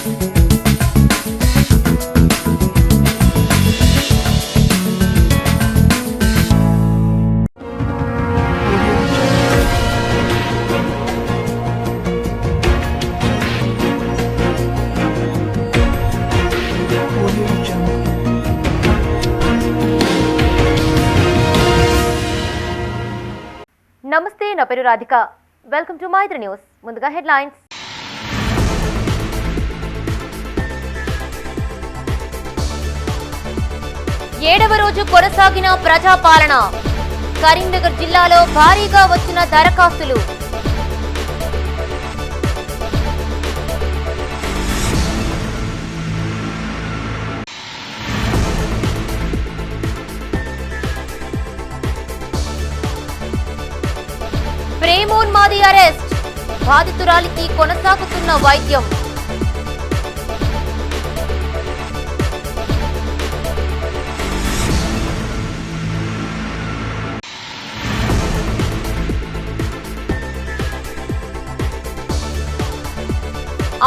నమస్తే, నా పేరు Radhika. Welcome to Maithri news. ముందుగా హెడ్లైన్స్. ఏడవ రోజు కొనసాగిన ప్రజాపాలన. కరీంనగర్ జిల్లాలో భారీగా వచ్చిన దరఖాస్తులు. ప్రేమోన్మాది అరెస్ట్. బాధితురాలికి కొనసాగుతున్న వైద్యం.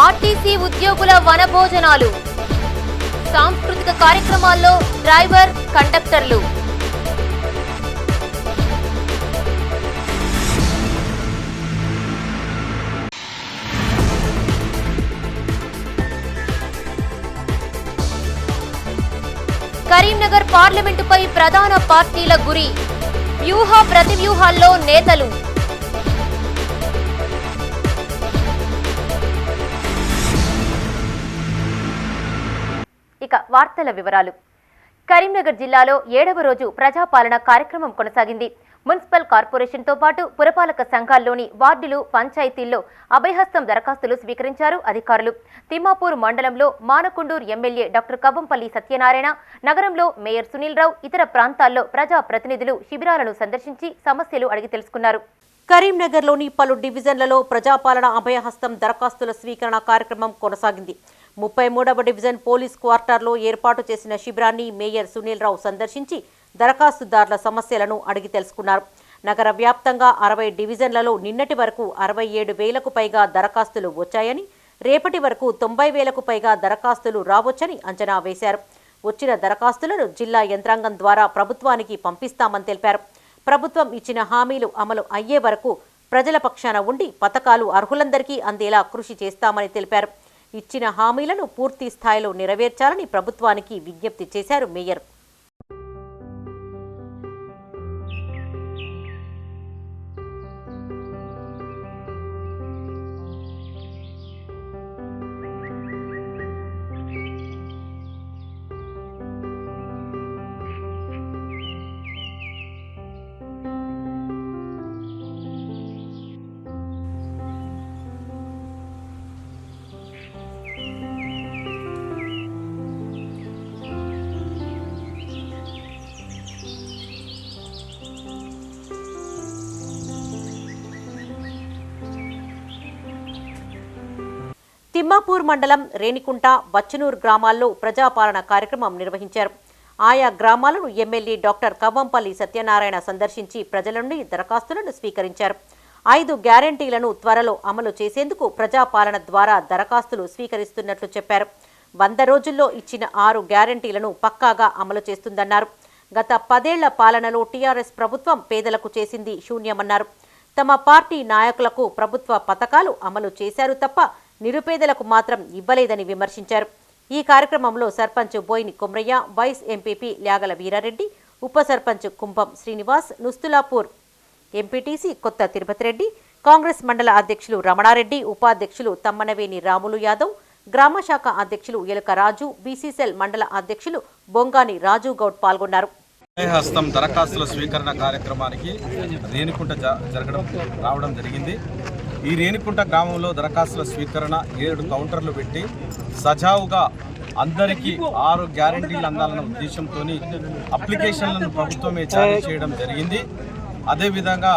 ఆర్టీసీ ఉద్యోగుల వనభోజనాలు. సాంస్కృతిక కార్యక్రమాల్లో డ్రైవర్, కండక్టర్లు. కరీంనగర్ పార్లమెంటుపై ప్రధాన పార్టీల గురి. వ్యూహ ప్రతివ్యూహాల్లో నేతలు. ఇక వార్తల వివరాలు. కరీంనగర్ జిల్లాలో 7వ రోజు ప్రజాపాలన కార్యక్రమం కొనసాగింది. మున్సిపల్ కార్పొరేషన్తో పాటు పురపాలక సంఘాల్లోని వార్డులు, పంచాయతీల్లో అభయహస్తం దరఖాస్తులు స్వీకరించారు అధికారులు. తిమ్మాపూర్ మండలంలో మానకొండూరు ఎమ్మెల్యే డాక్టర్ కవ్వంపల్లి సత్యనారాయణ, నగరంలో మేయర్ సునీల్ రావు, ఇతర ప్రాంతాల్లో ప్రజా ప్రతినిధులు శిబిరాలను సందర్శించి సమస్యలు అడిగి తెలుసుకున్నారు. కరీంనగర్లోని పలు డివిజన్లలో ప్రజాపాలన అభయహస్తం దరఖాస్తుల స్వీకరణ కార్యక్రమం కొనసాగింది. 33వ డివిజన్ పోలీస్ క్వార్టర్లో ఏర్పాటు చేసిన శిబిరాన్ని మేయర్ సునీల్ రావు సందర్శించి దరఖాస్తుదారుల సమస్యలను అడిగి తెలుసుకున్నారు. నగర వ్యాప్తంగా 60 డివిజన్లలో నిన్నటి వరకు 67,000కు పైగా దరఖాస్తులు వచ్చాయని, రేపటి వరకు 90,000కు పైగా దరఖాస్తులు రావచ్చని అంచనా వేశారు. వచ్చిన దరఖాస్తులను జిల్లా యంత్రాంగం ద్వారా ప్రభుత్వానికి పంపిస్తామని తెలిపారు. ప్రభుత్వం ఇచ్చిన హామీలు అమలు అయ్యే వరకు ప్రజల పక్షాన ఉండి పథకాలు అర్హులందరికీ అందేలా కృషి చేస్తామని తెలిపారు. ఇచ్చిన హామీలను పూర్తి స్థాయిలో నెరవేర్చాలని ప్రభుత్వానికి విజ్ఞప్తి చేశారు మేయర్. తిమ్మాపూర్ మండలం రేణికుంట, బచ్చనూరు గ్రామాల్లో ప్రజాపాలన కార్యక్రమం నిర్వహించారు. ఆయా గ్రామాలను ఎమ్మెల్యే డాక్టర్ కవ్వంపల్లి సత్యనారాయణ సందర్శించి ప్రజల నుండి దరఖాస్తులను స్వీకరించారు. 5 గ్యారంటీలను త్వరలో అమలు చేసేందుకు ప్రజాపాలన ద్వారా దరఖాస్తులు స్వీకరిస్తున్నట్లు చెప్పారు. 100 రోజుల్లో ఇచ్చిన 6 గ్యారంటీలను పక్కాగా అమలు చేస్తుందన్నారు. గత 10 ఏళ్ల పాలనలో టీఆర్ఎస్ ప్రభుత్వం పేదలకు చేసింది శూన్యమన్నారు. తమ పార్టీ నాయకులకు ప్రభుత్వ పథకాలు అమలు చేశారు తప్ప నిరుపేదలకు మాత్రం ఇవ్వలేదని విమర్శించారు. ఈ కార్యక్రమంలో సర్పంచ్ బోయిని కొమ్రయ్య, వైస్ ఎంపీపీ ల్యాగల వీరారెడ్డి, ఉప సర్పంచ్ కుంభం శ్రీనివాస్, నుస్తులాపూర్ ఎంపీటీసీ కొత్త తిరుపతి రెడ్డి, కాంగ్రెస్ మండల అధ్యక్షులు రమణారెడ్డి, ఉపాధ్యక్షులు తమ్మనవేని రాములు యాదవ్, గ్రామశాఖ అధ్యక్షులు ఎలుక రాజు, బీసీసీఎల్ మండల అధ్యక్షులు బొంగాని రాజు గౌడ్ పాల్గొన్నారు. హస్తం దరఖాస్తుల స్వీకరణ కార్యక్రమానికి రేణికుంట రావడం జరిగింది. ఈ రేణికుంట గ్రామంలో దరఖాస్తుల స్వీకరణ 7 కౌంటర్లు పెట్టి సజావుగా అందరికీ 6 గ్యారంటీలు అందాలన్న ఉద్దేశంతో అప్లికేషన్లను ప్రభుత్వమే జారీ చేయడం జరిగింది. అదేవిధంగా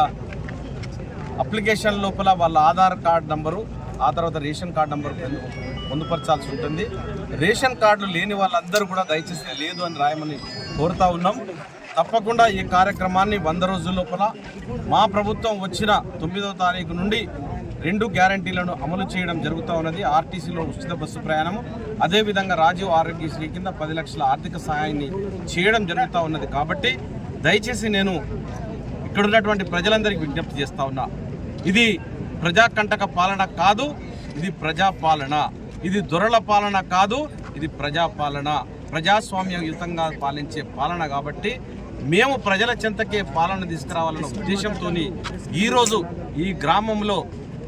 అప్లికేషన్ లోపల వాళ్ళ ఆధార్ కార్డు నంబరు, ఆ తర్వాత రేషన్ కార్డు నంబరు పొందుపరచాల్సి ఉంటుంది. రేషన్ కార్డులు లేని వాళ్ళందరూ కూడా దయచేసి లేదు అని రాయమని కోరుతా ఉన్నాం. తప్పకుండా ఈ కార్యక్రమాన్ని 100 రోజుల లోపల మా ప్రభుత్వం వచ్చిన 9వ తారీఖు నుండి 2 గ్యారంటీలను అమలు చేయడం జరుగుతూ ఉన్నది. ఆర్టీసీలో ఉచిత బస్సు ప్రయాణము, అదేవిధంగా రాజీవ్ ఆరోగ్యశ్రీ కింద 10 లక్షల ఆర్థిక సహాయాన్ని చేయడం జరుగుతూ ఉన్నది. కాబట్టి దయచేసి నేను ఇక్కడ ఉన్నటువంటి ప్రజలందరికీ విజ్ఞప్తి చేస్తూ ఉన్నా, ఇది ప్రజాకంటక పాలన కాదు, ఇది ప్రజాపాలన. ఇది దొరల పాలన కాదు, ఇది ప్రజాపాలన, ప్రజాస్వామ్యయుతంగా పాలించే పాలన. కాబట్టి మేము ప్రజల చెంతకే పాలన తీసుకురావాలన్న ఉద్దేశంతో ఈరోజు ఈ గ్రామంలో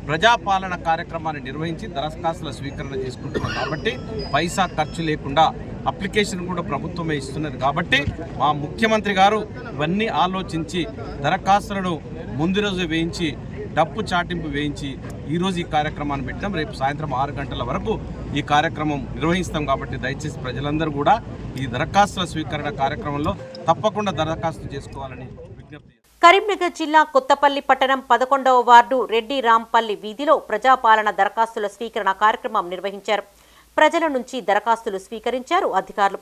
ప్రజాపాలన కార్యక్రమాన్ని నిర్వహించి దరఖాస్తుల స్వీకరణ చేసుకుంటున్నాం. కాబట్టి పైసా ఖర్చు లేకుండా అప్లికేషన్ కూడా ప్రభుత్వమే ఇస్తున్నది. కాబట్టి మా ముఖ్యమంత్రి గారు ఇవన్నీ ఆలోచించి దరఖాస్తులను ముందు రోజు వేయించి డప్పు చాటింపు వేయించి ఈరోజు ఈ కార్యక్రమాన్ని పెట్టాం. రేపు సాయంత్రం 6 గంటల వరకు ఈ కార్యక్రమం నిర్వహిస్తాం. కాబట్టి దయచేసి ప్రజలందరూ కూడా ఈ దరఖాస్తుల స్వీకరణ కార్యక్రమంలో తప్పకుండా దరఖాస్తు చేసుకోవాలని విజ్ఞప్తి. కరీంనగర్ జిల్లా కొత్తపల్లి పట్టణం 11వ వార్డు రెడ్డి రాంపల్లి వీధిలో ప్రజాపాలన దరఖాస్తుల స్వీకరణ కార్యక్రమం నిర్వహించారు. ప్రజల నుంచి దరఖాస్తులు స్వీకరించారు అధికారులు.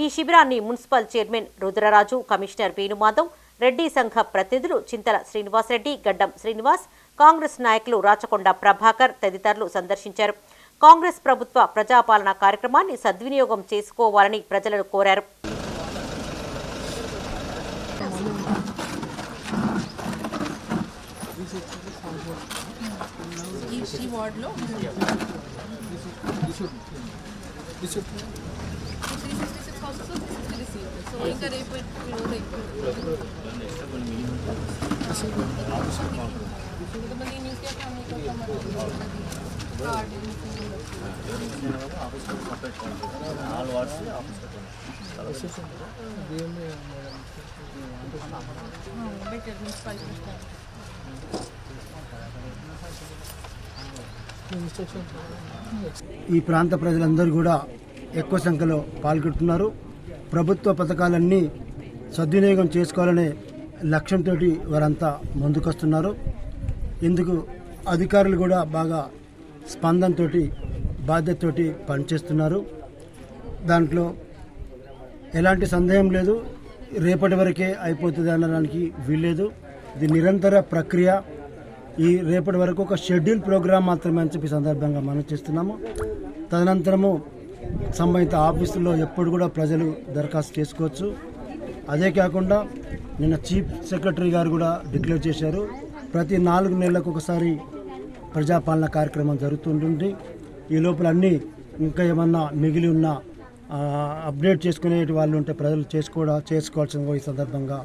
ఈ శిబిరాన్ని municipal chairman Rudraraju, commissioner Venumadhav, Reddy సంఘ ప్రతినిధులు చింతల శ్రీనివాసరెడ్డి, గడ్డం శ్రీనివాస్, కాంగ్రెస్ నాయకులు రాచకొండ ప్రభాకర్ తదితరులు సందర్శించారు. కాంగ్రెస్ ప్రభుత్వ ప్రజాపాలన కార్యక్రమాన్ని సద్వినియోగం చేసుకోవాలని ప్రజలను కోరారు. ఈ ప్రాంత ప్రజలందరూ కూడా ఎక్కువ సంఖ్యలో పాల్గొంటున్నారు. ప్రభుత్వ పథకాలన్నీ సద్వినియోగం చేసుకోవాలనే లక్ష్యంతో వారంతా ముందుకొస్తున్నారు. ఇందుకు అధికారులు కూడా బాగా స్పందనతో బాధ్యతతోటి పనిచేస్తున్నారు. దాంట్లో ఎలాంటి సందేహం లేదు, రేపటి వరకే అయిపోతుంది అనడానికి వీల్లేదు. ఇది నిరంతర ప్రక్రియ. ఈ రేపటి వరకు ఒక షెడ్యూల్ ప్రోగ్రామ్ మాత్రమే అని చెప్పి సందర్భంగా మనం చేస్తున్నాము. తదనంతరము సంబంధిత ఆఫీసుల్లో ఎప్పుడు కూడా ప్రజలు దరఖాస్తు చేసుకోవచ్చు. అదే కాకుండా నిన్న చీఫ్ సెక్రటరీ గారు కూడా డిక్లేర్ చేశారు, ప్రతి 4 నెలలకు ఒకసారి ప్రజాపాలన కార్యక్రమం జరుగుతుంటుంది. ఈ లోపల అన్నీ ఇంకా ఏమన్నా మిగిలి ఉన్న అప్డేట్ చేసుకునే వాళ్ళు ఉంటే ప్రజలు చేసుకోవాల్సిన ఈ సందర్భంగా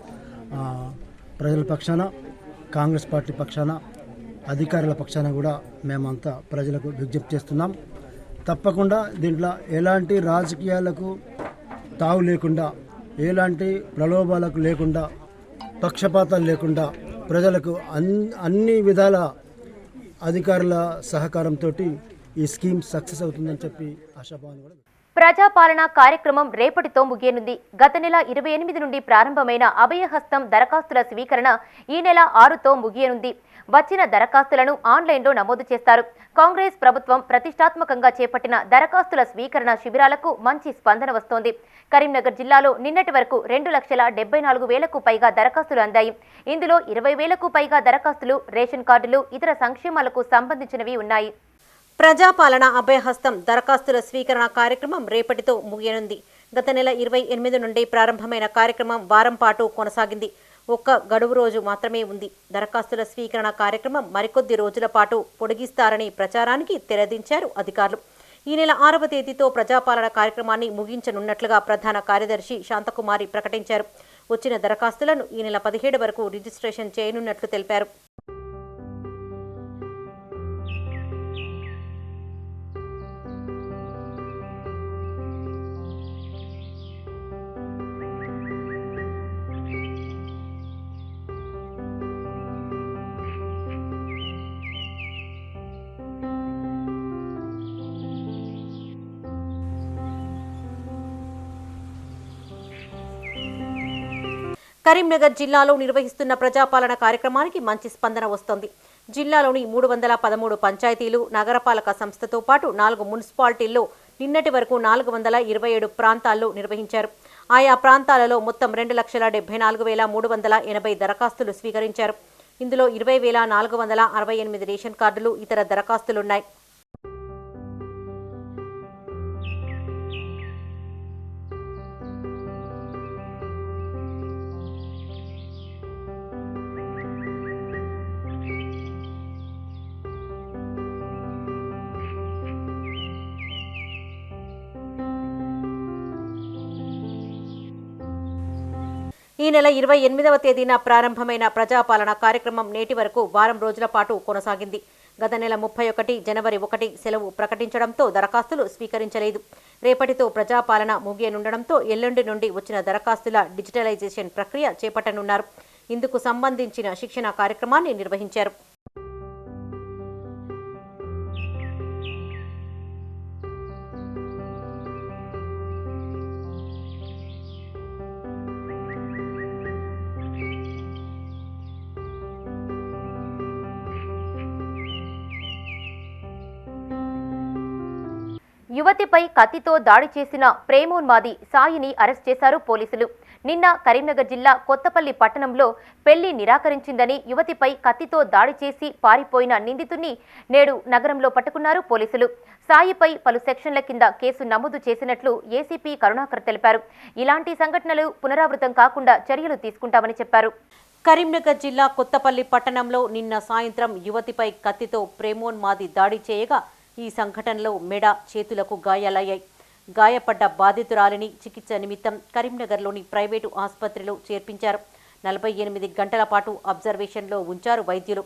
ప్రజల పక్షాన, కాంగ్రెస్ పార్టీ పక్షాన, అధికారుల పక్షాన కూడా మేమంతా ప్రజలకు విజ్ఞప్తి చేస్తున్నాం. తప్పకుండా దీంట్లో ఎలాంటి రాజకీయాలకు తావు లేకుండా, ఎలాంటి ప్రలోభాలకు లేకుండా, పక్షపాతాలు లేకుండా ప్రజలకు అన్ని విధాల అధికారుల సహకారంతో ఈ స్కీమ్ సక్సెస్ అవుతుందని చెప్పి ఆశాభావం కూడా. ప్రజాపాలన కార్యక్రమం రేపటితో ముగియనుంది. గత నెల 28 నుండి ప్రారంభమైన అభయహస్తం దరఖాస్తుల స్వీకరణ ఈ నెల 6తో ముగియనుంది. వచ్చిన దరఖాస్తులను ఆన్లైన్లో నమోదు చేస్తారు. కాంగ్రెస్ ప్రభుత్వం ప్రతిష్టాత్మకంగా చేపట్టిన దరఖాస్తుల స్వీకరణ శిబిరాలకు మంచి స్పందన వస్తోంది. కరీంనగర్ జిల్లాలో నిన్నటి వరకు 2,74,000కు పైగా దరఖాస్తులు అందాయి. ఇందులో 20,000కు పైగా దరఖాస్తులు రేషన్ కార్డులు, ఇతర సంక్షేమాలకు సంబంధించినవి ఉన్నాయి. ప్రజాపాలన అభయహస్తం దరఖాస్తుల స్వీకరణ కార్యక్రమం రేపటితో ముగియనుంది. గత నెల 28 నుండి ప్రారంభమైన కార్యక్రమం వారం పాటు కొనసాగింది. ఒక్క గడువు రోజు మాత్రమే ఉంది. దరఖాస్తుల స్వీకరణ కార్యక్రమం మరికొద్ది రోజుల పాటు పొడిగిస్తారని ప్రచారానికి తెరదించారు అధికారులు. ఈ నెల 6వ తేదీతో ప్రజాపాలన కార్యక్రమాన్ని ముగించనున్నట్లుగా ప్రధాన కార్యదర్శి శాంతకుమారి ప్రకటించారు. వచ్చిన దరఖాస్తులను ఈ నెల 17 వరకు రిజిస్ట్రేషన్ చేయనున్నట్లు తెలిపారు. కరీంనగర్ జిల్లాలో నిర్వహిస్తున్న ప్రజాపాలన కార్యక్రమానికి మంచి స్పందన వస్తోంది. జిల్లాలోని 313 పంచాయతీలు, నగరపాలక సంస్థతో పాటు 4 మున్సిపాలిటీల్లో నిన్నటి వరకు 427 ప్రాంతాల్లో నిర్వహించారు. ఆయా ప్రాంతాలలో మొత్తం 2,74,380 దరఖాస్తులు స్వీకరించారు. ఇందులో 20,468 రేషన్ కార్డులు, ఇతర దరఖాస్తులున్నాయి. ఈ నెల 28వ తేదీన ప్రారంభమైన ప్రజాపాలన కార్యక్రమం నేటి వరకు వారం రోజుల పాటు కొనసాగింది. గత నెల 31 జనవరి 1 సెలవు ప్రకటించడంతో దరఖాస్తులు స్వీకరించలేదు. రేపటితో ప్రజాపాలన ముగియనుండడంతో ఎల్లుండి నుండి వచ్చిన దరఖాస్తుల డిజిటలైజేషన్ ప్రక్రియ చేపట్టనున్నారు. ఇందుకు సంబంధించిన శిక్షణ కార్యక్రమాన్ని నిర్వహించారు. యువతిపై కత్తితో దాడి చేసిన ప్రేమోన్మాది సాయిని అరెస్ట్ చేశారు పోలీసులు. నిన్న కరీంనగర్ జిల్లా కొత్తపల్లి పట్టణంలో పెళ్లి నిరాకరించిందని యువతిపై కత్తితో దాడి చేసి పారిపోయిన నిందితుడిని నేడు నగరంలో పట్టుకున్నారు పోలీసులు. సాయిపై పలు సెక్షన్ల కింద కేసు నమోదు చేసినట్లు ఏసీపీ కరుణాకర్ తెలిపారు. ఇలాంటి సంఘటనలు పునరావృతం కాకుండా చర్యలు తీసుకుంటామని చెప్పారు. కరీంనగర్ జిల్లా కొత్తపల్లి పట్టణంలో నిన్న సాయంత్రం యువతిపై కత్తితో ప్రేమోన్మాది దాడి చేయగా ఈ సంఘటనలో మెడ, చేతులకు గాయాలయ్యాయి. గాయపడ్డ బాధితురాలిని చికిత్స నిమిత్తం కరీంనగర్లోని ప్రైవేటు ఆసుపత్రిలో చేర్పించారు. 48 గంటల పాటు అబ్జర్వేషన్లో ఉంచారు వైద్యులు.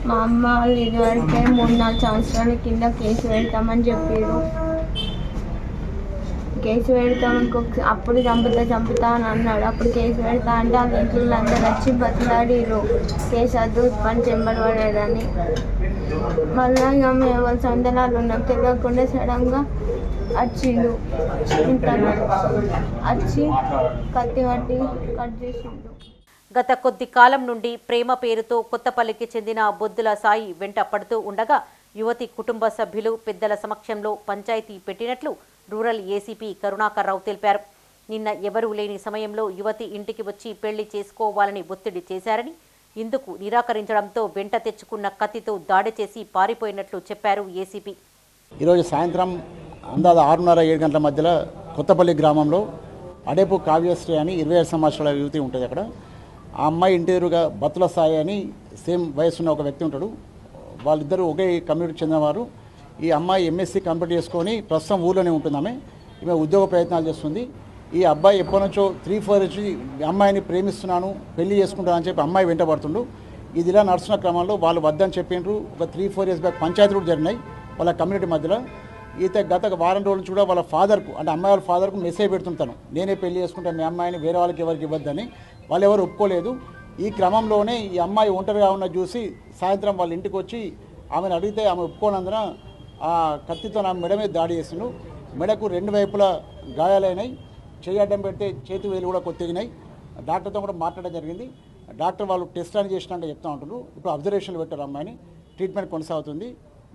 మా అమ్మ వాళ్ళు ఇదివరకే 3-4 సంవత్సరాల కింద కేసు పెడతామని చెప్పారు. కేసు పెడతాం అప్పుడు చంపుతా అని అన్నాడు. అప్పుడు కేసు పెడతా అంటే వాళ్ళ ఇంట్లో అందరు వచ్చి బతిలాడిరు కేసు వద్దు పని చెంబడి పడాడని. మళ్ళీ ఇక మేము వాళ్ళ సందనాలు ఉన్నాం తెలియకుండా సడన్గా వచ్చిండు. ఇంట్లో వచ్చి కత్తి పట్టి కట్ చేసిండు. గత కొద్ది కాలం నుండి ప్రేమ పేరుతో కొత్తపల్లికి చెందిన బొద్దుల సాయి వెంట పడుతూ ఉండగా యువతి కుటుంబ సభ్యులు పెద్దల సమక్షంలో పంచాయతీ పెట్టినట్లు రూరల్ ఏసీపీ కరుణాకర్ రావు తెలిపారు. నిన్న ఎవరూ లేని సమయంలో యువతి ఇంటికి వచ్చి పెళ్లి చేసుకోవాలని ఒత్తిడి చేశారని, ఇందుకు నిరాకరించడంతో వెంట తెచ్చుకున్న కత్తితో దాడి చేసి పారిపోయినట్లు చెప్పారు ఏసీపీ. ఈరోజు సాయంత్రం అందాజ 6:30-7 గంటల మధ్యలో కొత్తపల్లి గ్రామంలో అడేపు కావ్యశ్రీ అని 25 సంవత్సరాల యువతి ఉంటుంది. అక్కడ ఆ అమ్మాయి ఇంటి ఎదురుగా బత్తుల సాయి అని సేమ్ వయసున్న ఒక వ్యక్తి ఉంటాడు. వాళ్ళిద్దరూ ఒకే కమ్యూనిటీకి చెందినవారు. ఈ అమ్మాయి ఎంఎస్సీ కంప్లీట్ చేసుకొని ప్రస్తుతం ఊళ్ళోనే ఉంటుంది. ఈమె ఉద్యోగ ప్రయత్నాలు చేస్తుంది. ఈ అబ్బాయి ఎప్పటి నుంచో 3-4 నుంచి అమ్మాయిని ప్రేమిస్తున్నాను, పెళ్లి చేసుకుంటాను అని చెప్పి అమ్మాయి వెంటబడుతుండు. ఇది ఇలా నడుస్తున్న క్రమంలో వాళ్ళు వద్దని చెప్పిండ్రు. ఒక 3-4 ఇయర్స్ బ్యాక్ పంచాయతీ కూడా జరిగినాయి వాళ్ళ కమ్యూనిటీ మధ్యలో. గత వారం రోజుల నుంచి కూడా వాళ్ళ ఫాదర్కు, అంటే అమ్మాయి వాళ్ళ ఫాదర్కు మెసేజ్ పెడుతుంటాను, నేనే పెళ్లి చేసుకుంటాను, మీ అమ్మాయిని వేరే వాళ్ళకి ఎవరికి ఇవ్వద్దని. వాళ్ళు ఎవరు ఒప్పుకోలేదు. ఈ క్రమంలోనే ఈ అమ్మాయి ఒంటరిగా ఉన్న చూసి సాయంత్రం వాళ్ళ ఇంటికి వచ్చి ఆమెను అడిగితే ఆమె ఒప్పుకోనందున ఆ కత్తితో నా మెడ మీద దాడి చేసిండు. మెడకు 2 వైపులా గాయాలైనాయి. చేయి అడ్డం పెడితే చేతి వేలు కూడా కొత్తగినాయి. డాక్టర్తో కూడా మాట్లాడడం జరిగింది. డాక్టర్ వాళ్ళు టెస్ట్ అని చేసినట్టు చెప్తా ఉంటున్నారు. ఇప్పుడు అబ్జర్వేషన్లు పెట్టారు. అమ్మాయిని ట్రీట్మెంట్ కొనసాగుతుంది.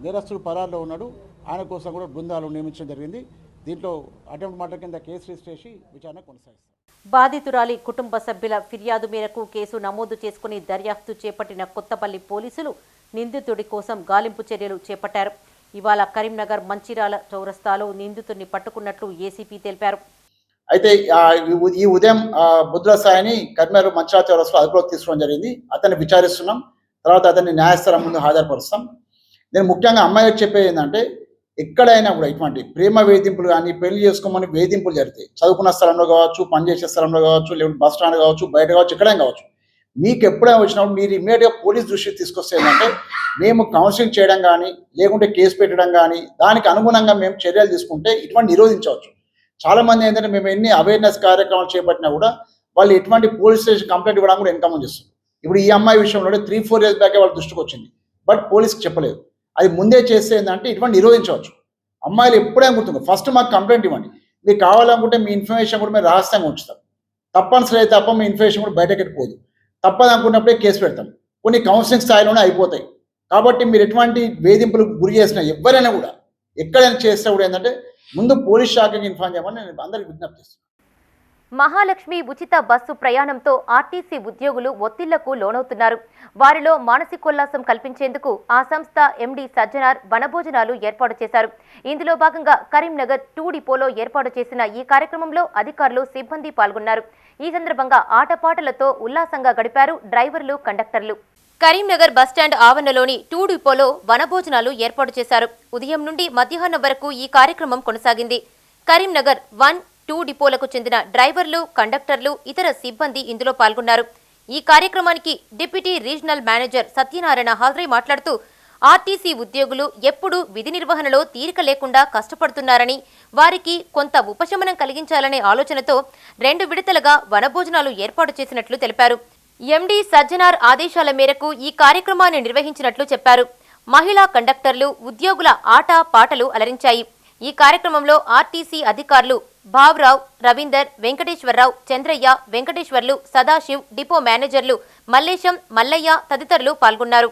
నేరస్తుడు పరారులో ఉన్నాడు. ఆయన కోసం కూడా బృందాలు నియమించడం జరిగింది. దీంట్లో అటెంప్ట్ మర్డర్ కింద కేసు రిజిస్టర్ చేసి విచారణ కొనసాగిస్తారు. బాధితురాలి కుటుంబ సభ్యుల ఫిర్యాదు మేరకు కేసు నమోదు చేసుకుని దర్యాప్తు చేపట్టిన కొత్తపల్లి పోలీసులు నిందితుడి కోసం గాలింపు చర్యలు చేపట్టారు. ఇవాళ కరీంనగర్ మంచిర్యాల చౌరస్తాలో నిందితుడిని పట్టుకున్నట్లు ఏసీపీ తెలిపారు. అయితే ఈ ఉదయం బుద్ర సాయిని కరీంనగర్ మంచిర్యాల చౌరస్తాలో అదుపులోకి తీసుకోవడం జరిగింది. అతన్ని విచారిస్తున్నాం. తర్వాత అతన్ని న్యాయస్థానం ముందు హాజరుపరుస్తాం. నేను ముఖ్యంగా అమ్మాయికి చెప్పేది ఏంటంటే, ఎక్కడైనా కూడా ఇటువంటి ప్రేమ వేధింపులు కానీ, పెళ్లి చేసుకోమని వేధింపులు జరిగితే, చదువుకున్న స్థలంలో కావచ్చు, పనిచేసే స్థలంలో కావచ్చు, లేకపోతే బస్ స్టాండ్ కావచ్చు, బయట కావచ్చు, ఎక్కడైనా కావచ్చు, మీకు ఎప్పుడైనా వచ్చినప్పుడు మీరు ఇమీడియట్గా పోలీస్ దృష్టికి తీసుకొస్తే ఏంటంటే, మేము కౌన్సిలింగ్ చేయడం కానీ, లేకుంటే కేసు పెట్టడం కానీ, దానికి అనుగుణంగా మేము చర్యలు తీసుకుంటే ఇటువంటి నిరోధించవచ్చు. చాలామంది ఏంటంటే, మేము ఎన్ని అవేర్నెస్ కార్యక్రమాలు చేపట్టినా కూడా వాళ్ళు ఎటువంటి పోలీస్ స్టేషన్ కంప్లైంట్ ఇవ్వడం కూడా ఎన్కమౌంట్ చేస్తారు. ఇప్పుడు ఈ అమ్మాయి విషయంలో 3-4 ఇయర్స్ బ్యాకే వాళ్ళ దృష్టికి వచ్చింది. బట్ పోలీస్కి చెప్పలేదు. అది ముందే చేస్తే ఏంటంటే ఇటువంటి నిరోధించవచ్చు. అమ్మాయిలు ఎప్పుడైనా గుర్తుంది, ఫస్ట్ మాకు కంప్లైంట్ ఇవ్వండి. మీకు కావాలనుకుంటే మీ ఇన్ఫర్మేషన్ కూడా మేము రహస్యంగా ఉంచుతాం. తప్పనిసరి అయితే తప్ప మీ ఇన్ఫర్మేషన్ కూడా బయటకి వెళ్ళిపోదు. తప్పదు అనుకున్నప్పుడే కేసు పెడతాం. కొన్ని కౌన్సిలింగ్ స్థాయిలోనే అయిపోతాయి. కాబట్టి మీరు ఎటువంటి వేధింపులకు గురి చేసినా ఎవరైనా కూడా ఎక్కడైనా చేస్తే కూడా ఏంటంటే ముందు పోలీస్ శాఖకి ఇన్ఫార్మ్ చేయమని నేను అందరికీ విజ్ఞప్తి చేస్తున్నాను. మహాలక్ష్మి ఉచిత బస్సు ప్రయాణంతో ఆర్టీసీ ఉద్యోగులు ఒత్తిళ్లకు లోనవుతున్నారు. వారిలో మానసికోల్లాసం కల్పించేందుకు ఆ సంస్థ ఎండీ సజ్జనార్ వనభోజనాలు ఏర్పాటు చేశారు. ఇందులో భాగంగా కరీంనగర్ 2 డిపోలో ఏర్పాటు చేసిన ఈ కార్యక్రమంలో అధికారులు, సిబ్బంది పాల్గొన్నారు. ఈ సందర్భంగా ఆటపాటలతో ఉల్లాసంగా గడిపారు డ్రైవర్లు, కండక్టర్లు. కరీంనగర్ బస్టాండ్ ఆవరణలోని 2 డిపోలో వనభోజనాలు ఏర్పాటు చేశారు. ఉదయం నుండి మధ్యాహ్నం వరకు ఈ కార్యక్రమం కొనసాగింది. కరీంనగర్ 1, 2 డిపోలకు చెందిన డ్రైవర్లు, కండక్టర్లు, ఇతర సిబ్బంది ఇందులో పాల్గొన్నారు. ఈ కార్యక్రమానికి డిప్యూటీ రీజనల్ మేనేజర్ సత్యనారాయణ హాజరై మాట్లాడుతూ ఆర్టీసీ ఉద్యోగులు ఎప్పుడూ విధి నిర్వహణలో తీరిక లేకుండా కష్టపడుతున్నారని, వారికి కొంత ఉపశమనం కలిగించాలనే ఆలోచనతో 2 విడతలుగా వనభోజనాలు ఏర్పాటు చేసినట్లు తెలిపారు. ఎండీ సజ్జనార్ ఆదేశాల మేరకు ఈ కార్యక్రమాన్ని నిర్వహించినట్లు చెప్పారు. మహిళా కండక్టర్లు, ఉద్యోగుల ఆట పాటలు అలరించాయి. ఈ కార్యక్రమంలో ఆర్టీసీ అధికారులు భావ్రావ్, రవీందర్, వెంకటేశ్వరరావు, చంద్రయ్య, వెంకటేశ్వర్లు, సదాశివ్, డిపో మేనేజర్లు మల్లేశం, మల్లయ్య తదితరులు పాల్గొన్నారు.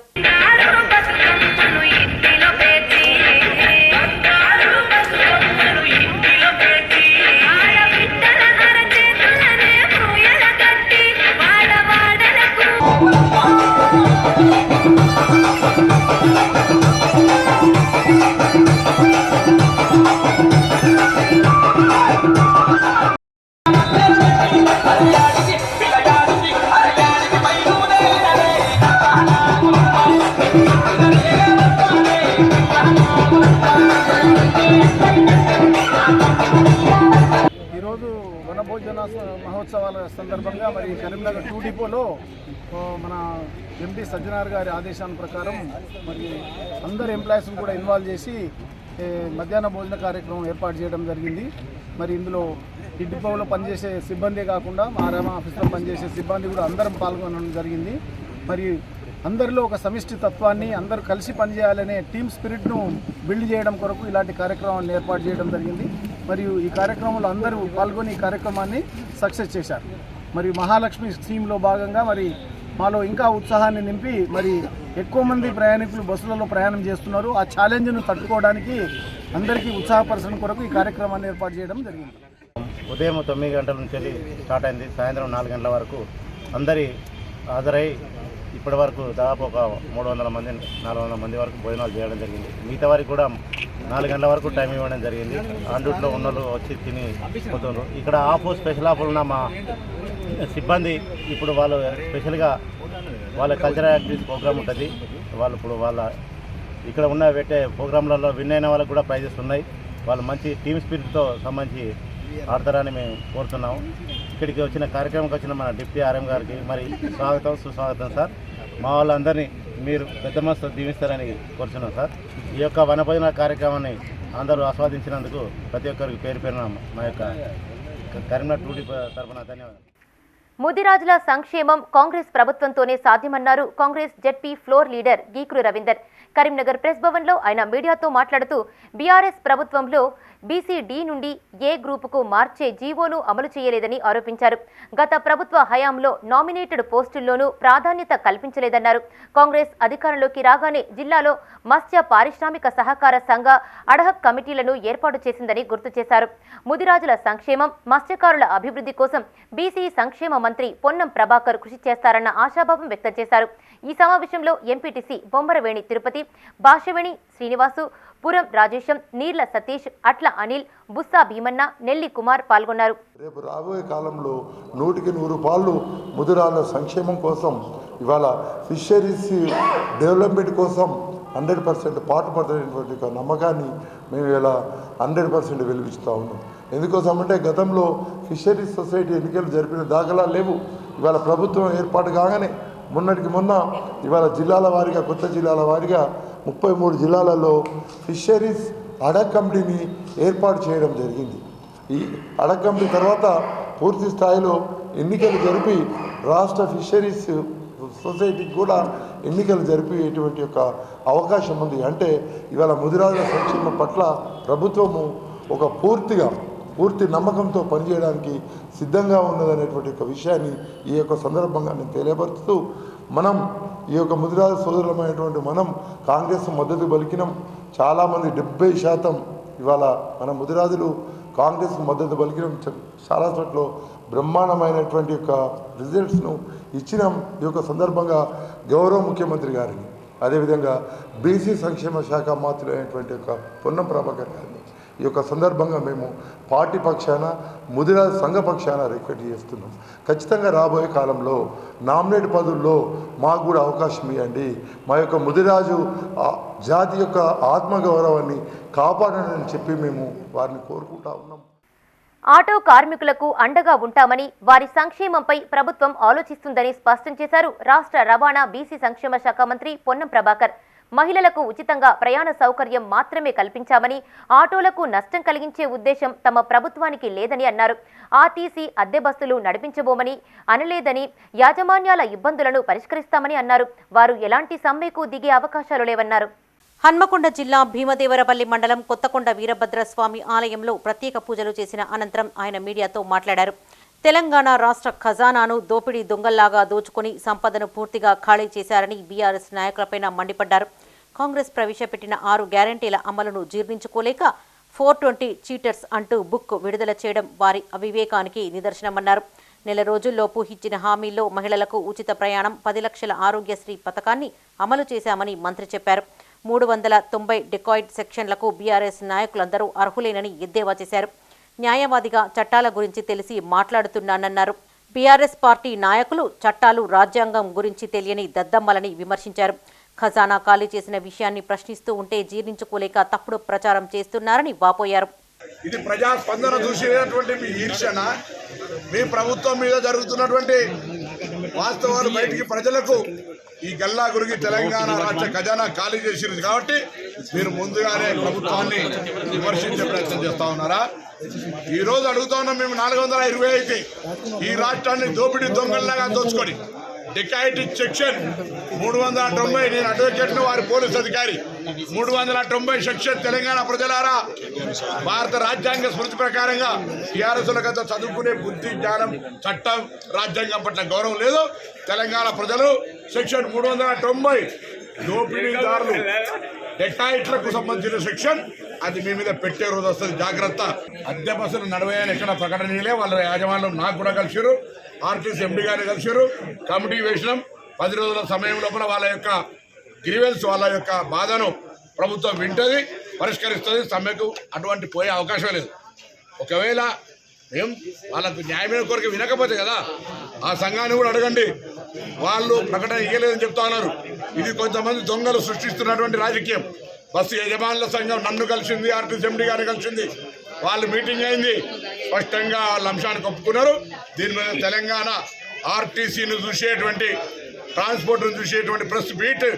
ఈరోజు వనభోజన మహోత్సవాల సందర్భంగా మరి కరీంనగర్ 2 డిపోలో మన ఎంపీ సజ్జనార్ గారి ఆదేశాల ప్రకారం మరి అందరు ఎంప్లాయీస్ని కూడా ఇన్వాల్వ్ చేసి మధ్యాహ్న భోజన కార్యక్రమం ఏర్పాటు చేయడం జరిగింది. మరి ఇందులో ఈ డిపోలో పనిచేసే సిబ్బందే కాకుండా ఆర్ఎం ఆఫీస్లో పనిచేసే సిబ్బంది కూడా అందరం పాల్గొనడం జరిగింది. మరి అందరిలో ఒక సమిష్టి తత్వాన్ని, అందరూ కలిసి పనిచేయాలనే టీమ్ స్పిరిట్ను బిల్డ్ చేయడం కొరకు ఇలాంటి కార్యక్రమాలను ఏర్పాటు చేయడం జరిగింది. మరియు ఈ కార్యక్రమంలో అందరూ పాల్గొని ఈ కార్యక్రమాన్ని సక్సెస్ చేశారు. మరి మహాలక్ష్మి స్కీమ్లో భాగంగా మరి మాలో ఇంకా ఉత్సాహాన్ని నింపి మరి ఎక్కువ మంది ప్రయాణికులు బస్సులలో ప్రయాణం చేస్తున్నారు. ఆ ఛాలెంజ్ను తట్టుకోవడానికి అందరికీ ఉత్సాహపరచడం కొరకు ఈ కార్యక్రమాన్ని ఏర్పాటు చేయడం జరిగింది. ఉదయం 9 గంటల నుంచి స్టార్ట్ అయింది. సాయంత్రం 4 గంటల వరకు అందరి హాజరై ఇప్పటి వరకు దాదాపు ఒక 300 మంది 400 మంది వరకు భోజనాలు చేయడం జరిగింది. మిగతా వారికి కూడా 4 గంటల వరకు టైం ఇవ్వడం జరిగింది. ఆన్ డ్యూటీలో ఉన్న వాళ్ళు వచ్చి తిని పోతున్నారు. ఇక్కడ స్పెషల్ ఆఫ్ ఉన్న మా సిబ్బంది ఇప్పుడు వాళ్ళు స్పెషల్గా వాళ్ళ కల్చరల్ యాక్టివిటీస్ ప్రోగ్రామ్ ఉంటుంది. వాళ్ళు ఇప్పుడు ఇక్కడ ఉన్న పెట్టే ప్రోగ్రాంలలో విన్ అయిన వాళ్ళకు కూడా ప్రైజెస్ ఉన్నాయి. వాళ్ళు మంచి టీమ్ స్పిరిట్తో సంబంధించి ఆడతారని మేము కోరుతున్నాము. ఇక్కడికి వచ్చిన కార్యక్రమంకి వచ్చిన మన డిప్యూటీ ఆర్ఎం గారికి మరి స్వాగతం, సుస్వాగతం సార్. మా వాళ్ళందరినీ మీరు పెద్ద మనసుతో దీవిస్తారని కోరుతున్నాం సార్. ఈ యొక్క వనభోజన కార్యక్రమాన్ని అందరూ ఆస్వాదించినందుకు ప్రతి ఒక్కరికి పేరు పేరున మా యొక్క కరీంనగర్ 2 డిపో తరఫున ధన్యవాదాలు. ముదిరాజుల సంక్షేమం కాంగ్రెస్ ప్రభుత్వంతోనే సాధ్యమన్నారు Congress ZP floor leader Geekuru Ravinder. Karimnagar press భవన్లో ఆయన మీడియాతో మాట్లాడుతూ బీఆర్ఎస్ ప్రభుత్వంలో బీసీ-డి నుండి ఏ గ్రూపుకు మార్చే జీవోను అమలు చేయలేదని ఆరోపించారు. గత ప్రభుత్వ హయాంలో నామినేటెడ్ పోస్టుల్లోనూ ప్రాధాన్యత కల్పించలేదన్నారు. కాంగ్రెస్ అధికారంలోకి రాగానే జిల్లాలో మత్స్య పారిశ్రామిక సహకార సంఘ అడహక్ కమిటీలను ఏర్పాటు చేసిందని గుర్తు చేశారు. ముదిరాజుల సంక్షేమం, మత్స్యకారుల అభివృద్ధి కోసం బీసీ సంక్షేమ మంత్రి పొన్నం ప్రభాకర్ కృషి చేస్తారన్న ఆశాభావం వ్యక్తం చేశారు. ఈ సమావేశంలో ఎంపీటీసీ బొమ్మరవేణి తిరుపతి, భాషవేణి శ్రీనివాసు, పురం రాజేశం, నీర్ల సతీష్, అట్ల అనిల్, బుస్సా భీమన్న, నెల్లి కుమార్ పాల్గొన్నారు. రేపు రాబోయే కాలంలో 100కి 100 పాళ్ళు ముదిరాళ్ళ సంక్షేమం కోసం, ఇవాళ ఫిషరీస్ డెవలప్మెంట్ కోసం 100% పాటుపడుతున్నటువంటి నమ్మకాన్ని మేము ఇలా 100% వెలిపిస్తూ ఉన్నాం. ఎందుకోసమంటే గతంలో ఫిషరీస్ సొసైటీ ఎన్నికలు జరిపిన దాఖలాలు లేవు. ఇవాళ ప్రభుత్వం ఏర్పాటు కాగానే మొన్నటికి మొన్న ఇవాళ జిల్లాల వారీగా, కొత్త జిల్లాల వారీగా 33 జిల్లాలలో ఫిషరీస్ అడక్ కమిటీని ఏర్పాటు చేయడం జరిగింది. ఈ అడక్ కమిటీ తర్వాత పూర్తి స్థాయిలో ఎన్నికలు జరిపి రాష్ట్ర ఫిషరీస్ సొసైటీకి కూడా ఎన్నికలు జరిపేటువంటి యొక్క అవకాశం ఉంది. అంటే ఇవాళ ముదిరాజుల సంక్షేమం పట్ల ప్రభుత్వము ఒక పూర్తి నమ్మకంతో పనిచేయడానికి సిద్ధంగా ఉన్నదనేటువంటి ఒక విషయాన్ని ఈ యొక్క సందర్భంగా నేను తెలియపరుస్తూ, మనం ఈ యొక్క ముదిరాజు సోదరులమైనటువంటి మనం కాంగ్రెస్ మద్దతు పలికినాం. చాలామంది 70% ఇవాళ మన ముదిరాజులు కాంగ్రెస్ మద్దతు పలికిన చాలా చోట్ల బ్రహ్మాండమైనటువంటి యొక్క రిజల్ట్స్ను ఇచ్చిన ఈ యొక్క సందర్భంగా గౌరవ ముఖ్యమంత్రి గారిని, అదేవిధంగా బీసీ సంక్షేమ శాఖ మంత్రి అయినటువంటి యొక్క పొన్నం ప్రభాకర్ గారిని ఈ యొక్క సందర్భంగా మేము పార్టీ పక్షాన ముదిరాజు సంఘ పక్షాన రిక్వెస్ట్ చేస్తున్నాం. ఖచ్చితంగా రాబోయే కాలంలో నామినేట్ పదవుల్లో మాకు కూడా అవకాశం ఇవ్వండి. మా యొక్క ముదిరాజు జాతి యొక్క ఆత్మగౌరవాన్ని కాపాడని చెప్పి మేము వారిని కోరుకుంటా ఉన్నాం. ఆటో కార్మికులకు అండగా ఉంటామని, వారి సంక్షేమంపై ప్రభుత్వం ఆలోచిస్తుందని స్పష్టం చేశారు రాష్ట్ర రవాణా బీసీ సంక్షేమ శాఖ మంత్రి పొన్నం ప్రభాకర్. మహిళలకు ఉచితంగా ప్రయాణ సౌకర్యం మాత్రమే కల్పించామని, ఆటోలకు నష్టం కలిగించే ఉద్దేశం తమ ప్రభుత్వానికి లేదని అన్నారు. ఆర్టీసీ అద్దె బస్సులు నడిపించబోమని అనలేదని, యాజమాన్యాల ఇబ్బందులను పరిష్కరిస్తామని అన్నారు. వారు ఎలాంటి సమ్మెకు దిగే అవకాశాలు లేవన్నారు. హన్మకొండ జిల్లా భీమదేవరపల్లి మండలం కొత్తకొండ వీరభద్రస్వామి ఆలయంలో ప్రత్యేక పూజలు చేసిన అనంతరం ఆయన మీడియాతో మాట్లాడారు. తెలంగాణ రాష్ట్ర ఖజానాను దోపిడీ దొంగల్లాగా దోచుకుని సంపదను పూర్తిగా ఖాళీ చేశారని బీఆర్ఎస్ నాయకులపై మండిపడ్డారు. కాంగ్రెస్ ప్రవేశపెట్టిన 6 గ్యారంటీల అమలును జీర్ణించుకోలేక 420 చీటర్స్ అంటూ బుక్ విడుదల చేయడం వారి అవివేకానికి నిదర్శనమన్నారు. నెల రోజుల్లోపు ఇచ్చిన హామీల్లో మహిళలకు ఉచిత ప్రయాణం, 10 లక్షల ఆరోగ్యశ్రీ పథకాన్ని అమలు చేశామని మంత్రి చెప్పారు. 390 డికాయిడ్ సెక్షన్లకు బీఆర్ఎస్ నాయకులందరూ అర్హులేనని ఎద్దేవా చేశారు. న్యాయవాదిగా చట్టాల గురించి తెలిసి మాట్లాడుతున్నానన్నారు. బీఆర్ఎస్ పార్టీ నాయకులు చట్టాలు, రాజ్యాంగం గురించి తెలియని దద్దమ్మలని విమర్శించారు. ఖజానా ఖాళీ చేసిన విషయాన్ని ప్రశ్నిస్తూ ఉంటే జీర్ణించుకోలేక తప్పుడు ప్రచారం చేస్తున్నారని వాపోయారు. ఇది ప్రజాస్పందన చూసేటువంటి మీ ఈర్షణ, మీ ప్రభుత్వం మీద జరుగుతున్నటువంటి వాస్తవాలు బయటికి ప్రజలకు ఈ గల్లా గురికి తెలంగాణ రాష్ట్ర ఖజానా ఖాళీ చేసింది కాబట్టి మీరు ముందుగానే ప్రభుత్వాన్ని విమర్శించే ప్రయత్నం చేస్తా ఉన్నారా? ఈ రోజు అడుగుతా ఉన్నాం మేము 420 అయితే ఈ రాష్ట్రాన్ని దోపిడీ దొంగల్లాగా దోచుకొని డికాయిటీ సెక్షన్ 390, నేను అడ్వకేట్ను, వారి పోలీస్ అధికారి 390 సెక్షన్ తెలంగాణ ప్రజలారా, భారత రాజ్యాంగ స్మృతి ప్రకారంగా టీఆర్ఎస్ల గత చదువుకునే బుద్ధి, జ్ఞానం, చట్టం, రాజ్యాంగం పట్ల గౌరవం లేదు. తెలంగాణ ప్రజలు సెక్షన్ 390 దోపిడీదారులు డెకాయిట్లకు సంబంధించిన సెక్షన్, అది మీ మీద పెట్టే రోజు వస్తుంది, జాగ్రత్త. అద్దె బస్సులు నడవేయని ఎక్కడ ప్రకటనలే, వాళ్ళ యాజమాన్యం నాకు కూడా కలిసిరు, ఆర్టీసీ ఎండీ గారిని కలిసిరు, కమిటీ వేసినాం. 10 రోజుల సమయం లోపల వాళ్ళ యొక్క గ్రీవెన్స్, వాళ్ళ యొక్క బాధను ప్రభుత్వం వింటది, పరిష్కరిస్తుంది. సమ్మెకు అటువంటి పోయే అవకాశం లేదు. ఒకవేళ మేము వాళ్ళకు న్యాయమైన కోరిక వినకపోతే కదా, ఆ సంఘాన్ని కూడా అడగండి. వాళ్ళు ప్రకటన ఇవ్వలేదని చెప్తా ఉన్నారు. ఇది కొంతమంది దొంగలు సృష్టిస్తున్నటువంటి రాజకీయం. బస్సు యజమానుల సంఘం నన్ను కలిసింది, ఆర్టీసీ ఎండీ గారిని కలిసింది, వాళ్ళు మీటింగ్ అయింది, స్పష్టంగా వాళ్ళ అంశానికి ఒప్పుకున్నారు. దీని మీద తెలంగాణ ఆర్టీసీని చూసేటువంటి, ట్రాన్స్పోర్ట్ను చూసేటువంటి ప్రెస్ మీట్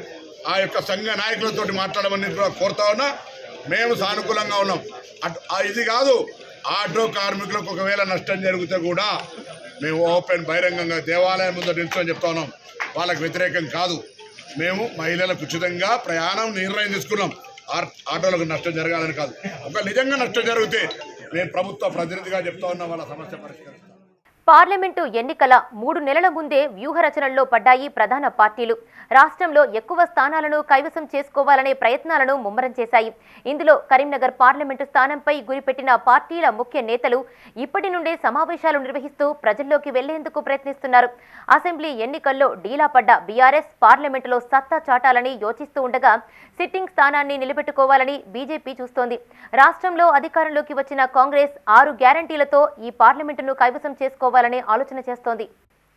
ఆ యొక్క సంఘ నాయకులతో మాట్లాడమని కోరుతా ఉన్నా. మేము సానుకూలంగా ఉన్నాం. ఇది కాదు, ఆటో కార్మికులకు ఒకవేళ నష్టం జరిగితే కూడా మేము ఓపెన్ బహిరంగంగా దేవాలయం ముందు నిల్చొని చెప్తా ఉన్నాం. వాళ్ళకు వ్యతిరేకం కాదు. మేము మహిళలకు ఉచితంగా ప్రయాణం నిర్ణయం తీసుకున్నాం. ఆటోలకు నష్టం జరగాలని కాదు. ఒక నిజంగా నష్టం జరిగితే మేము ప్రభుత్వ ప్రతినిధిగా చెప్తా ఉన్నాం, వాళ్ళ సమస్య పరిష్కరిస్తాం. పార్లమెంటు ఎన్నికల 3 నెలల ముందే వ్యూహరచనల్లో పడ్డాయి ప్రధాన పార్టీలు. రాష్ట్రంలో ఎక్కువ స్థానాలను కైవసం చేసుకోవాలనే ప్రయత్నాలను ముమ్మరం చేశాయి. ఇందులో కరీంనగర్ పార్లమెంటు స్థానంపై గురిపెట్టిన పార్టీల ముఖ్య నేతలు ఇప్పటి నుండే సమావేశాలు నిర్వహిస్తూ ప్రజల్లోకి వెళ్లేందుకు ప్రయత్నిస్తున్నారు. అసెంబ్లీ ఎన్నికల్లో డీలా పడ్డ బీఆర్ఎస్ పార్లమెంటులో సత్తా చాటాలని యోచిస్తూ ఉండగా సిట్టింగ్ స్థానాన్ని నిలబెట్టుకోవాలని బీజేపీ చూస్తోంది. రాష్ట్రంలో అధికారంలోకి వచ్చిన కాంగ్రెస్ 6 గ్యారంటీలతో ఈ పార్లమెంటును కైవసం చేసుకోవాలనే ఆలోచన చేస్తోంది.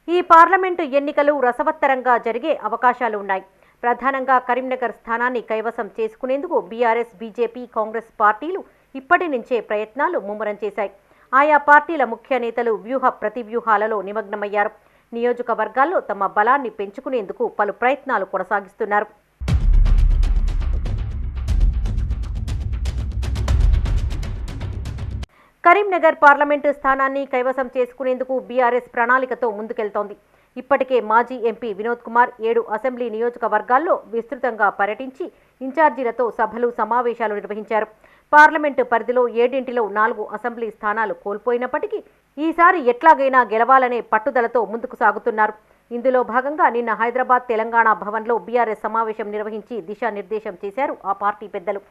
ఈ పార్లమెంటు ఎన్నికలు రసవత్తరంగా జరిగే అవకాశాలు ఉన్నాయి. ప్రధానంగా కరీంనగర్ స్థానాన్ని కైవసం చేసుకునేందుకు బీఆర్ఎస్, బీజేపీ, కాంగ్రెస్ పార్టీలు ఇప్పటి నుంచే ప్రయత్నాలు ముమ్మరం చేశాయి. ఆయా పార్టీల ముఖ్య నేతలు వ్యూహ ప్రతివ్యూహాలలో నిమగ్నమయ్యారు. నియోజకవర్గాల్లో తమ బలాన్ని పెంచుకునేందుకు పలు ప్రయత్నాలు కొనసాగిస్తున్నారు. కరీంనగర్ పార్లమెంటు స్థానాన్ని కైవసం చేసుకునేందుకు బీఆర్ఎస్ ప్రణాళికతో ముందుకెళ్తోంది. ఇప్పటికే మాజీ ఎంపీ వినోద్ కుమార్ 7 అసెంబ్లీ నియోజకవర్గాల్లో విస్తృతంగా పర్యటించి ఇన్ఛార్జీలతో సభలు, సమావేశాలు నిర్వహించారు. పార్లమెంటు పరిధిలో 7 4 అసెంబ్లీ స్థానాలు కోల్పోయినప్పటికీ ఈసారి ఎట్లాగైనా గెలవాలనే పట్టుదలతో ముందుకు సాగుతున్నారు. ఇందులో భాగంగా నిన్న హైదరాబాద్ తెలంగాణ భవన్లో బీఆర్ఎస్ సమావేశం నిర్వహించి దిశానిర్దేశం చేశారు ఆ పార్టీ పెద్దలు.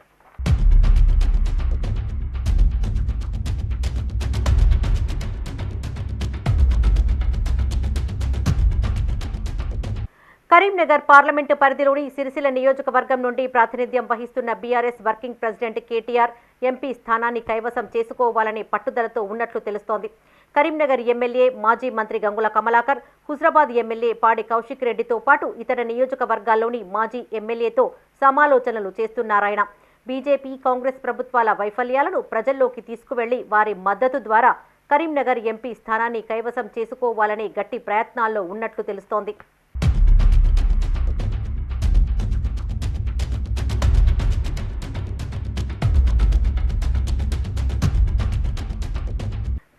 కరీంనగర్ పార్లమెంటు పరిధిలోని సిరిసిల్ల నియోజకవర్గం నుండి ప్రాతినిధ్యం వహిస్తున్న BRS working president KTR MP స్థానాన్ని కైవసం చేసుకోవాలనే పట్టుదలతో ఉన్నట్లు తెలుస్తోంది. కరీంనగర్ ఎమ్మెల్యే మాజీ మంత్రి గంగుల కమలాకర్, హుజరాబాద్ ఎమ్మెల్యే పాడి కౌశిక్ రెడ్డితో పాటు ఇతర నియోజకవర్గాల్లోని మాజీ ఎమ్మెల్యేతో సమాలోచనలు చేస్తున్నారాయన. బీజేపీ, కాంగ్రెస్ ప్రభుత్వాల వైఫల్యాలను ప్రజల్లోకి తీసుకువెళ్లి వారి మద్దతు ద్వారా కరీంనగర్ ఎంపీ స్థానాన్ని కైవసం చేసుకోవాలనే గట్టి ప్రయత్నాల్లో ఉన్నట్లు తెలుస్తోంది.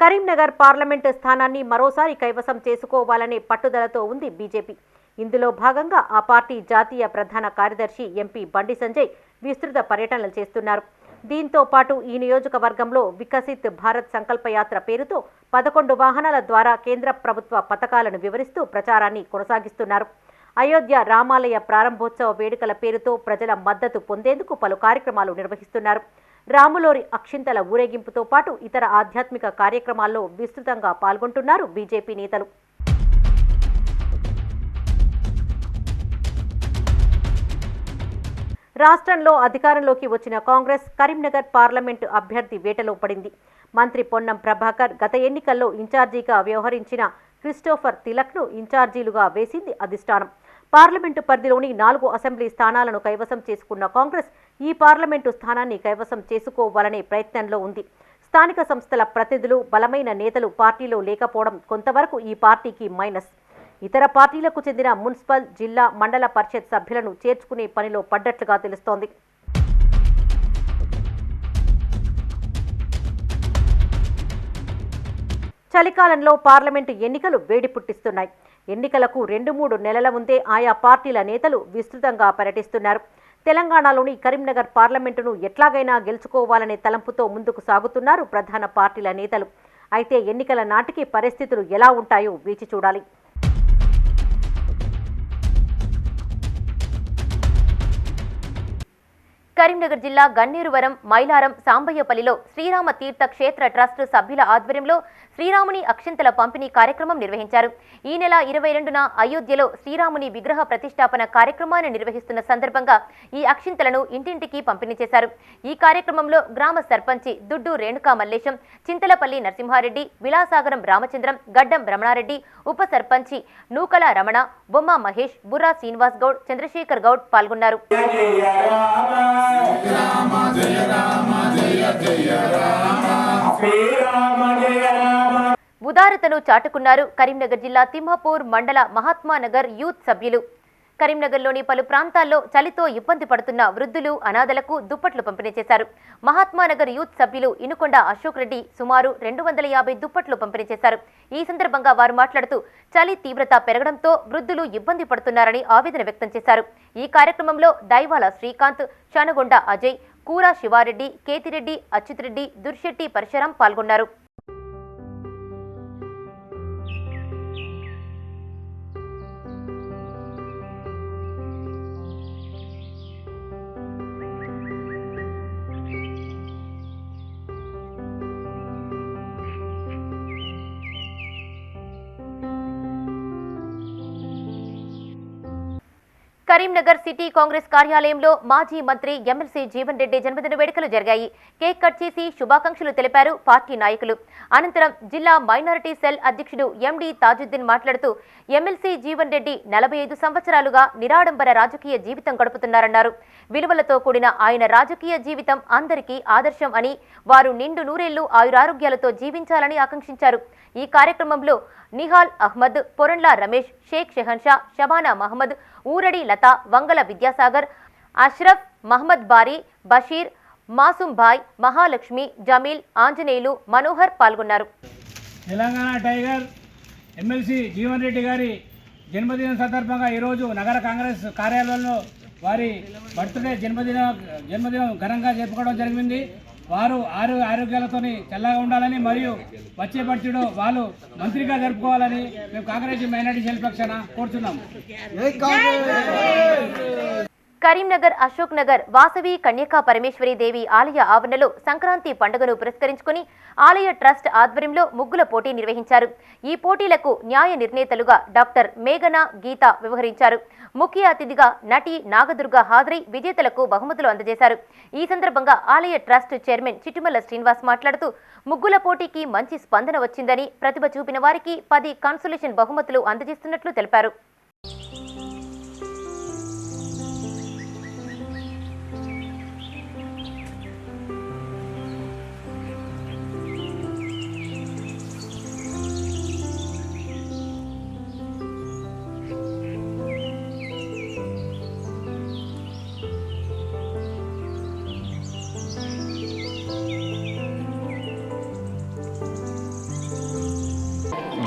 కరీంనగర్ పార్లమెంటు స్థానాన్ని మరోసారి కైవసం చేసుకోవాలనే పట్టుదలతో ఉంది బీజేపీ. ఇందులో భాగంగా ఆ పార్టీ జాతీయ ప్రధాన కార్యదర్శి ఎంపీ బండి సంజయ్ విస్తృత పర్యటనలు చేస్తున్నారు. దీంతో పాటు ఈ నియోజకవర్గంలో వికసిత్ భారత్ సంకల్పయాత్ర పేరుతో 11 వాహనాల ద్వారా కేంద్ర ప్రభుత్వ పథకాలను వివరిస్తూ ప్రచారాన్ని కొనసాగిస్తున్నారు. అయోధ్య రామాలయ ప్రారంభోత్సవ వేడుకల పేరుతో ప్రజల మద్దతు పొందేందుకు పలు కార్యక్రమాలు నిర్వహిస్తున్నారు. రాములోరి అక్షింతల ఊరేగింపుతో పాటు ఇతర ఆధ్యాత్మిక కార్యక్రమాల్లో విస్తృతంగా పాల్గొంటున్నారు బీజేపీ నేతలు. రాష్ట్రంలో అధికారంలోకి వచ్చిన కాంగ్రెస్ కరీంనగర్ పార్లమెంటు అభ్యర్థి వేటలో పడింది. మంత్రి పొన్నం ప్రభాకర్ గత ఎన్నికల్లో ఇన్ఛార్జీగా వ్యవహరించిన క్రిస్టోఫర్ తిలక్ను ఇన్ఛార్జీలుగా వేసింది అధిష్టానం. పార్లమెంటు పరిధిలోని 4 అసెంబ్లీ స్థానాలను కైవసం చేసుకున్న కాంగ్రెస్ ఈ పార్లమెంటు స్థానాన్ని కైవసం చేసుకోవాలనే ప్రయత్నంలో ఉంది. స్థానిక సంస్థల ప్రతినిధులు, బలమైన నేతలు పార్టీలో లేకపోవడం కొంతవరకు ఈ పార్టీకి మైనస్. ఇతర పార్టీలకు చెందిన మున్సిపల్, జిల్లా, మండల పరిషత్ సభ్యులను చేర్చుకునే పనిలో పడ్డట్లుగా తెలుస్తోంది. చలికాలంలో పార్లమెంటు ఎన్నికలు వేడి పుట్టిస్తున్నాయి. ఎన్నికలకు 2-3 నెలల ముందే ఆయా పార్టీల నేతలు విస్తృతంగా పర్యటిస్తున్నారు. తెలంగాణలోని కరీంనగర్ పార్లమెంటును ఎట్లాగైనా గెలుచుకోవాలనే తలంపుతో ముందుకు సాగుతున్నారు ప్రధాన పార్టీల నేతలు. అయితే ఎన్నికల నాటికి పరిస్థితులు ఎలా ఉంటాయో వేచి చూడాలి. కరీంనగర్ జిల్లా గన్నేరువరం, మైలారం, సాంబయ్యపల్లిలో శ్రీరామ తీర్థ క్షేత్ర ట్రస్ట్ సభ్యుల ఆధ్వర్యంలో శ్రీరాముని అక్షింతల పంపిణీ కార్యక్రమం నిర్వహించారు. ఈ నెల 22న అయోధ్యలో శ్రీరాముని విగ్రహ ప్రతిష్టాపన కార్యక్రమాన్ని నిర్వహిస్తున్న సందర్భంగా ఈ అక్షింతలను ఇంటింటికి పంపిణీ చేశారు. ఈ కార్యక్రమంలో గ్రామ సర్పంచి దుడ్డు రేణుకా మల్లేశం, చింతలపల్లి నరసింహారెడ్డి, విలాసాగరం రామచంద్రం, గడ్డం రమణారెడ్డి, ఉప సర్పంచి నూకల రమణ, బొమ్మ మహేష్, బుర్రా శ్రీనివాస్ గౌడ్, చంద్రశేఖర్ గౌడ్ పాల్గొన్నారు. ఉదారతను చాటుకున్నారు కరీంనగర్ జిల్లా తిమ్మాపూర్ మండల మహాత్మానగర్ యూత్ సభ్యులు. కరీంనగర్లోని పలు ప్రాంతాల్లో చలితో ఇబ్బంది పడుతున్న వృద్ధులు, అనాథలకు దుప్పట్లు పంపిణీ చేశారు. మహాత్మానగర్ యూత్ సభ్యులు ఇనుకొండ అశోక్ రెడ్డి సుమారు 250 దుప్పట్లు పంపిణీ చేశారు. ఈ సందర్భంగా వారు మాట్లాడుతూ చలి తీవ్రత పెరగడంతో వృద్ధులు ఇబ్బంది పడుతున్నారని ఆవేదన వ్యక్తం చేశారు. ఈ కార్యక్రమంలో దైవాల శ్రీకాంత్, చానగొండ అజయ్, కూరా శివారెడ్డి, కేతిరెడ్డి, అచ్యుత్ రెడ్డి, దుర్శెట్టి పరశురాం పాల్గొన్నారు. కరీంనగర్ సిటీ కాంగ్రెస్ కార్యాలయంలో మాజీ మంత్రి ఎమ్మెల్సీ జీవన్ రెడ్డి జన్మదిన వేడుకలు జరిగాయి. కేక్ కట్ చేసి శుభాకాంక్షలు తెలిపారు పార్టీ నాయకులు. అనంతరం జిల్లా మైనారిటీ సెల్ అధ్యక్షుడు ఎండి తాజుద్దీన్ మాట్లాడుతూ ఎమ్మెల్సీ జీవన్ రెడ్డి 45 సంవత్సరాలుగా నిరాడంబర రాజకీయ జీవితం గడుపుతున్నారన్నారు. విలువలతో కూడిన ఆయన రాజకీయ జీవితం అందరికీ ఆదర్శం అని, వారు నిండు నూరేళ్లు ఆయురారోగ్యాలతో జీవించాలని ఆకాంక్షించారు. ఈ కార్యక్రమంలో నిహాల్ అహ్మద్, పొరండ్ల రమేష్, షేక్ షెహన్షా, షబానా మహమ్మద్, ఊరడి లత, వంగల విద్యాసాగర్, అష్రఫ్, మహమ్మద్ బారీ, బషీర్, మాసూం భాయ్, మహాలక్ష్మి, జమీల్, ఆంజనేయులు, మనోహర్ పాల్గొన్నారు. తెలంగాణ టైగర్ ఎమ్మెల్సీ జీవన్ రెడ్డి గారి జన్మదినం సందర్భంగా ఈరోజు నగర కాంగ్రెస్ కార్యాలయంలో వారి బర్త్డే జన్మదినం ఘనంగా జరుపుకోవడం జరిగింది. వారు ఆరోగ్యాలతో చల్లగా ఉండాలని మరియు వచ్చే బర్త్డే వాళ్ళు మంత్రిగా జరుపుకోవాలని మేము కాంగ్రెస్ మైనారిటీ సెల్ పక్షాన కోరుతున్నాం. కరీంనగర్ అశోక్ నగర్ వాసవి కన్యకా పరమేశ్వరి దేవి ఆలయ ఆవరణలో సంక్రాంతి పండుగను పురస్కరించుకుని ఆలయ ట్రస్ట్ ఆధ్వర్యంలో ముగ్గుల పోటీ నిర్వహించారు. ఈ పోటీలకు న్యాయ నిర్ణేతలుగా డాక్టర్ మేఘన గీత వ్యవహరించారు. ముఖ్య అతిథిగా నటి నాగదుర్గ హాజరై విజేతలకు బహుమతులు అందజేశారు. ఈ సందర్భంగా ఆలయ ట్రస్ట్ చైర్మన్ చిట్టుమల్ల శ్రీనివాస్ మాట్లాడుతూ ముగ్గుల పోటీకి మంచి స్పందన వచ్చిందని, ప్రతిభ చూపిన వారికి 10 కన్సోలేషన్ బహుమతులు అందజేస్తున్నట్లు తెలిపారు.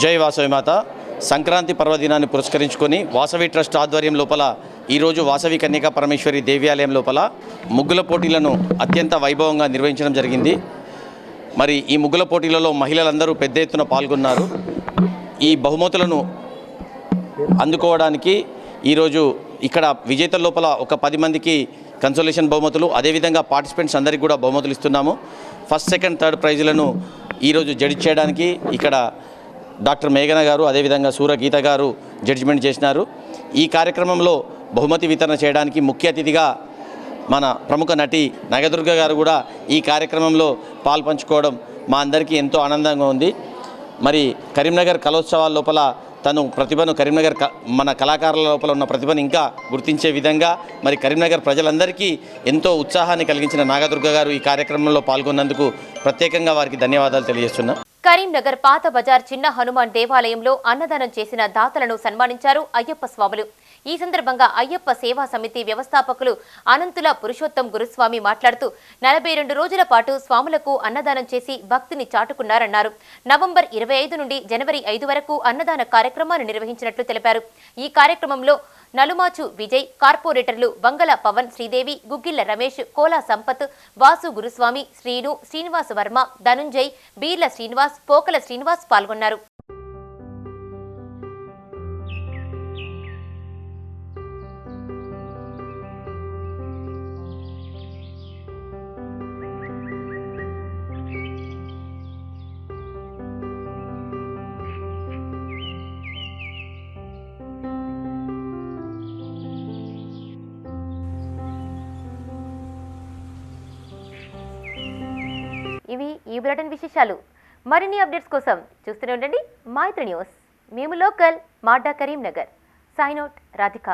జై వాసవి మాత. సంక్రాంతి పర్వదినాన్ని పురస్కరించుకొని వాసవి ట్రస్ట్ ఆధ్వర్యం లోపల ఈరోజు వాసవి కన్యకా పరమేశ్వరి దేవాలయం లోపల ముగ్గుల పోటీలను అత్యంత వైభవంగా నిర్వహించడం జరిగింది. మరి ఈ ముగ్గుల పోటీలలో మహిళలందరూ పెద్ద ఎత్తున పాల్గొన్నారు. ఈ బహుమతులను అందుకోవడానికి ఈరోజు ఇక్కడ విజేతల లోపల ఒక 10 మందికి కన్సోలేషన్ బహుమతులు, అదేవిధంగా పార్టిసిపెంట్స్ అందరికీ కూడా బహుమతులు ఇస్తున్నాము. ఫస్ట్, సెకండ్, థర్డ్ ప్రైజులను ఈరోజు జడ్జి చేయడానికి ఇక్కడ డాక్టర్ మేఘన గారు, అదేవిధంగా సూరగీత గారు జడ్జిమెంట్ చేసినారు. ఈ కార్యక్రమంలో బహుమతి వితరణ చేయడానికి ముఖ్య అతిథిగా మన ప్రముఖ నటి నాగదుర్గ గారు కూడా ఈ కార్యక్రమంలో పాల్పంచుకోవడం మా అందరికీ ఎంతో ఆనందంగా ఉంది. మరి కరీంనగర్ కళోత్సవాల లోపల తను ప్రతిభను మన కళాకారుల లోపల ఉన్న ప్రతిభను ఇంకా గుర్తించే విధంగా మరి కరీంనగర్ ప్రజలందరికీ ఎంతో ఉత్సాహాన్ని కలిగించిన నాగదుర్గ గారు ఈ కార్యక్రమంలో పాల్గొన్నందుకు ప్రత్యేకంగా వారికి ధన్యవాదాలు తెలియజేస్తున్నా. కరీంనగర్ పాత బజార్ చిన్న హనుమాన్ దేవాలయంలో అన్నదానం చేసిన దాతలను సన్మానించారు అయ్యప్ప స్వాములు. ఈ సందర్భంగా అయ్యప్ప సేవా సమితి వ్యవస్థాపకులు అనంతుల పురుషోత్తం గురుస్వామి మాట్లాడుతూ 42 రోజుల పాటు స్వాములకు అన్నదానం చేసి భక్తిని చాటుకున్నారన్నారు. నవంబర్ 25 నుండి జనవరి 5 వరకు అన్నదాన కార్యక్రమాన్ని నిర్వహించినట్లు తెలిపారు. ఈ కార్యక్రమంలో నలుమాచు విజయ్, కార్పొరేటర్లు వంగల పవన్, శ్రీదేవి, గుగ్గిళ్ల రమేష్, కోలా సంపత్, వాసు గురుస్వామి, శ్రీను, శ్రీనివాస్ వర్మ, ధనుంజయ్, బీర్ల శ్రీనివాస్, పోకల శ్రీనివాస్ పాల్గొన్నారు. ఇవి ఈ బులెటిన్ విశేషాలు. మరిన్ని అప్డేట్స్ కోసం చూస్తూనే ఉండండి మైత్రి న్యూస్. మేము లోకల్, మాడ్డా, కరీంనగర్. Sign out, Radhika.